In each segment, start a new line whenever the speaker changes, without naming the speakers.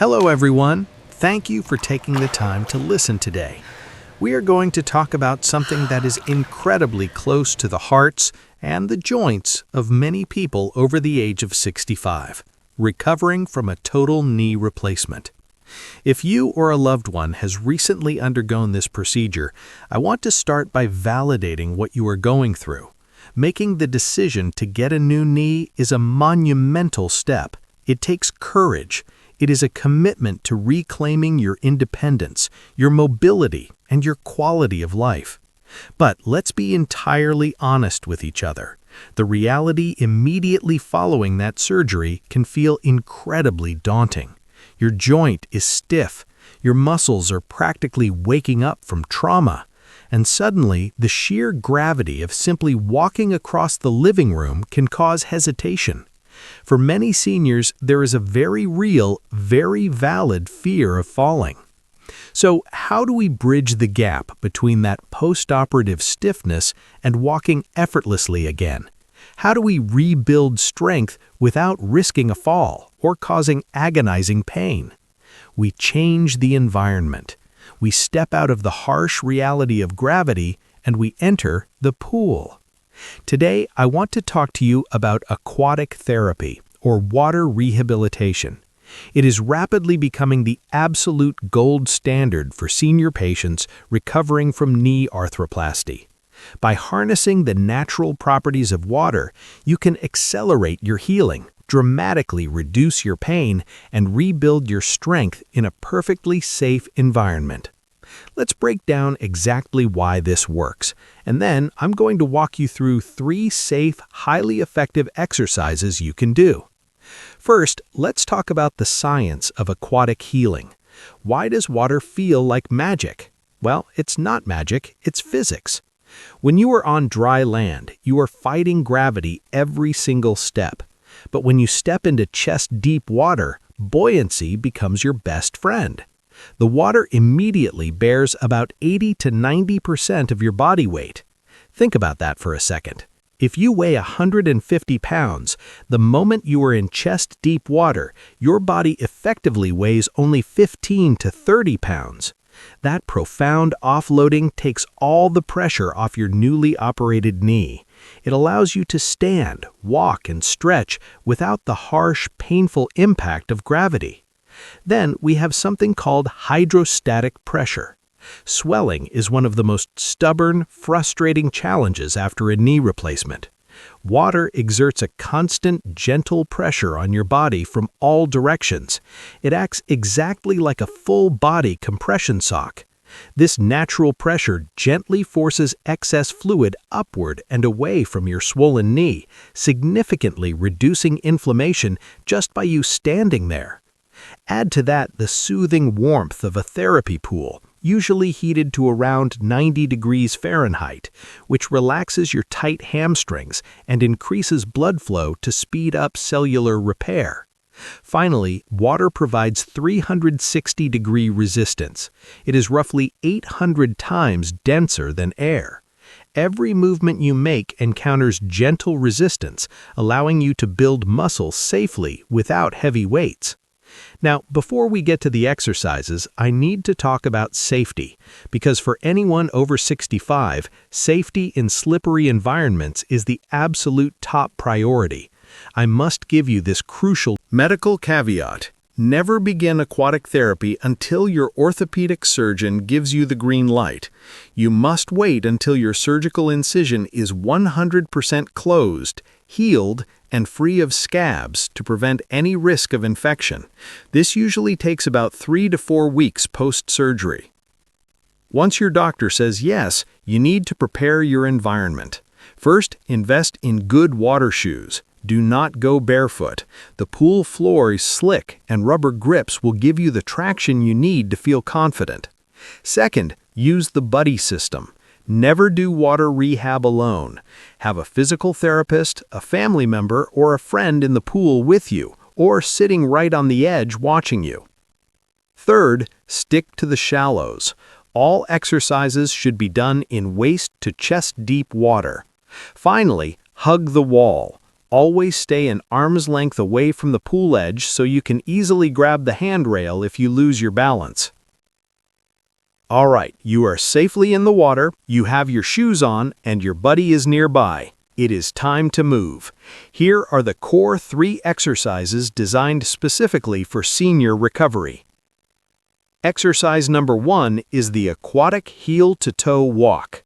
Hello everyone. Thank you for taking the time to listen today. We are going to talk about something that is incredibly close to the hearts and the joints of many people over the age of 65, recovering from a total knee replacement. If you or a loved one has recently undergone this procedure, I want to start by validating what you are going through. Making the decision to get a new knee is a monumental step. It takes courage. It is a commitment to reclaiming your independence, your mobility, and your quality of life. But let's be entirely honest with each other. The reality immediately following that surgery can feel incredibly daunting. Your joint is stiff, your muscles are practically waking up from trauma, and suddenly the sheer gravity of simply walking across the living room can cause hesitation. For many seniors, there is a very real, very valid fear of falling. So, how do we bridge the gap between that post-operative stiffness and walking effortlessly again? How do we rebuild strength without risking a fall or causing agonizing pain? We change the environment. We step out of the harsh reality of gravity and we enter the pool. Today, I want to talk to you about aquatic therapy, or water rehabilitation. It is rapidly becoming the absolute gold standard for senior patients recovering from knee arthroplasty. By harnessing the natural properties of water, you can accelerate your healing, dramatically reduce your pain, and rebuild your strength in a perfectly safe environment. Let's break down exactly why this works, and then I'm going to walk you through 3 safe, highly effective exercises you can do. First, let's talk about the science of aquatic healing. Why does water feel like magic? Well, it's not magic, it's physics. When you are on dry land, you are fighting gravity every single step. But when you step into chest-deep water, buoyancy becomes your best friend. The water immediately bears about 80 to 90% of your body weight. Think about that for a second. If you weigh 150 pounds, the moment you are in chest-deep water, your body effectively weighs only 15 to 30 pounds. That profound offloading takes all the pressure off your newly operated knee. It allows you to stand, walk, and stretch without the harsh, painful impact of gravity. Then we have something called hydrostatic pressure. Swelling is one of the most stubborn, frustrating challenges after a knee replacement. Water exerts a constant, gentle pressure on your body from all directions. It acts exactly like a full-body compression sock. This natural pressure gently forces excess fluid upward and away from your swollen knee, significantly reducing inflammation just by you standing there. Add to that the soothing warmth of a therapy pool, usually heated to around 90 degrees Fahrenheit, which relaxes your tight hamstrings and increases blood flow to speed up cellular repair. Finally, water provides 360-degree resistance. It is roughly 800 times denser than air. Every movement you make encounters gentle resistance, allowing you to build muscle safely without heavy weights. Now, before we get to the exercises, I need to talk about safety, because for anyone over 65, safety in slippery environments is the absolute top priority. I must give you this crucial medical caveat. Never begin aquatic therapy until your orthopedic surgeon gives you the green light. You must wait until your surgical incision is 100% closed, healed, and free of scabs to prevent any risk of infection. This usually takes about 3 to 4 weeks post-surgery. Once your doctor says yes, you need to prepare your environment. First, invest in good water shoes. Do not go barefoot. The pool floor is slick and rubber grips will give you the traction you need to feel confident. Second, use the buddy system. Never do water rehab alone. Have a physical therapist, a family member, or a friend in the pool with you, or sitting right on the edge watching you. Third, stick to the shallows. All exercises should be done in waist to chest deep water. Finally, hug the wall. Always stay an arm's length away from the pool edge so you can easily grab the handrail if you lose your balance. All right, you are safely in the water, you have your shoes on, and your buddy is nearby. It is time to move. Here are the core 3 exercises designed specifically for senior recovery. Exercise number 1 is the aquatic heel-to-toe walk.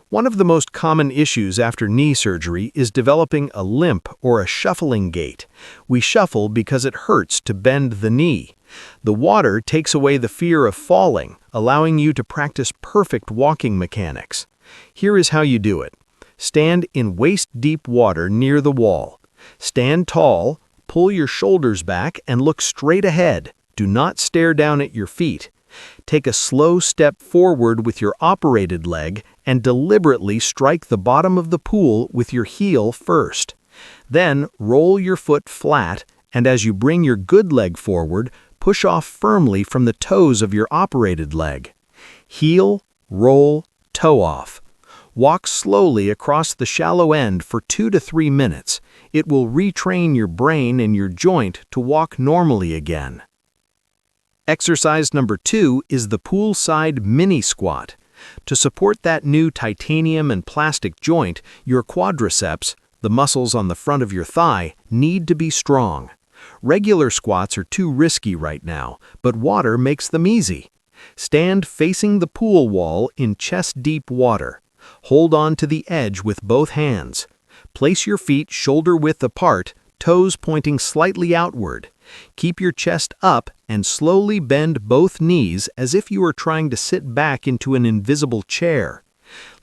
One of the most common issues after knee surgery is developing a limp or a shuffling gait. We shuffle because it hurts to bend the knee. The water takes away the fear of falling, allowing you to practice perfect walking mechanics. Here is how you do it. Stand in waist-deep water near the wall. Stand tall, pull your shoulders back, and look straight ahead. Do not stare down at your feet. Take a slow step forward with your operated leg and deliberately strike the bottom of the pool with your heel first. Then roll your foot flat, and as you bring your good leg forward, push off firmly from the toes of your operated leg. Heel, roll, toe off. Walk slowly across the shallow end for 2 to 3 minutes. It will retrain your brain and your joint to walk normally again. Exercise number 2 is the poolside mini squat. To support that new titanium and plastic joint, your quadriceps, the muscles on the front of your thigh, need to be strong. Regular squats are too risky right now, but water makes them easy. Stand facing the pool wall in chest-deep water. Hold on to the edge with both hands. Place your feet shoulder-width apart, toes pointing slightly outward. Keep your chest up and slowly bend both knees as if you are trying to sit back into an invisible chair.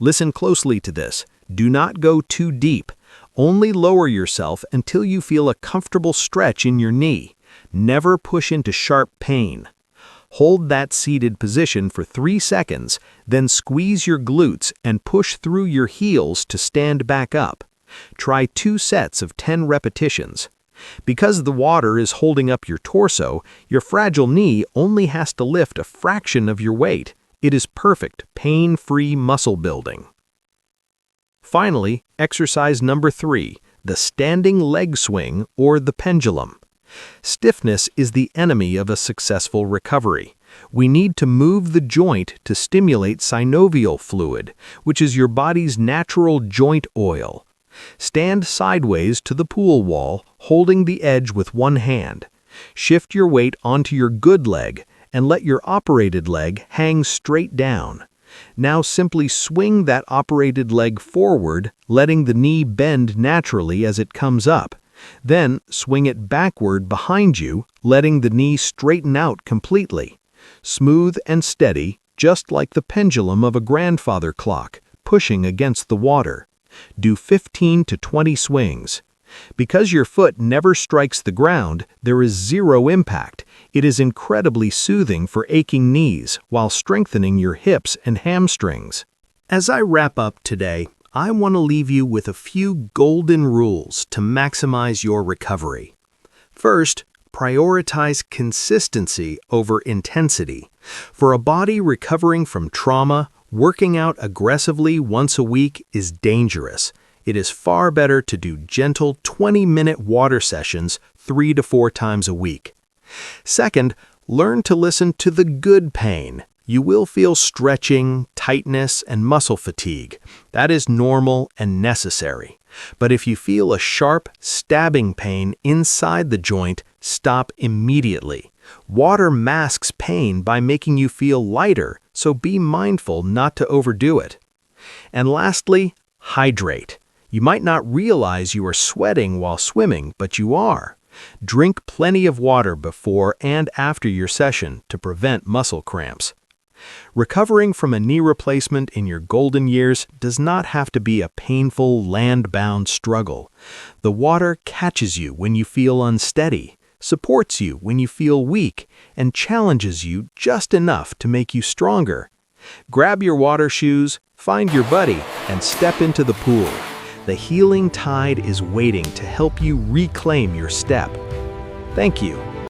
Listen closely to this. Do not go too deep. Only lower yourself until you feel a comfortable stretch in your knee. Never push into sharp pain. Hold that seated position for 3 seconds, then squeeze your glutes and push through your heels to stand back up. Try 2 sets of 10 repetitions. Because the water is holding up your torso, your fragile knee only has to lift a fraction of your weight. It is perfect, pain-free muscle building. Finally, exercise number 3, the standing leg swing or the pendulum. Stiffness is the enemy of a successful recovery. We need to move the joint to stimulate synovial fluid, which is your body's natural joint oil. Stand sideways to the pool wall, holding the edge with one hand. Shift your weight onto your good leg and let your operated leg hang straight down. Now simply swing that operated leg forward, letting the knee bend naturally as it comes up. Then swing it backward behind you, letting the knee straighten out completely. Smooth and steady, just like the pendulum of a grandfather clock, pushing against the water. Do 15 to 20 swings. Because your foot never strikes the ground, there is zero impact. It is incredibly soothing for aching knees while strengthening your hips and hamstrings. As I wrap up today, I want to leave you with a few golden rules to maximize your recovery. First, prioritize consistency over intensity. For a body recovering from trauma, working out aggressively once a week is dangerous. It is far better to do gentle 20-minute water sessions 3 to 4 times a week. Second, learn to listen to the good pain. You will feel stretching, tightness, and muscle fatigue. That is normal and necessary. But if you feel a sharp, stabbing pain inside the joint, stop immediately. Water masks pain by making you feel lighter, so be mindful not to overdo it. And lastly, hydrate. You might not realize you are sweating while swimming, but you are. Drink plenty of water before and after your session to prevent muscle cramps. Recovering from a knee replacement in your golden years does not have to be a painful, land-bound struggle. The water catches you when you feel unsteady, supports you when you feel weak, and challenges you just enough to make you stronger. Grab your water shoes, find your buddy, and step into the pool. The healing tide is waiting to help you reclaim your step. Thank you.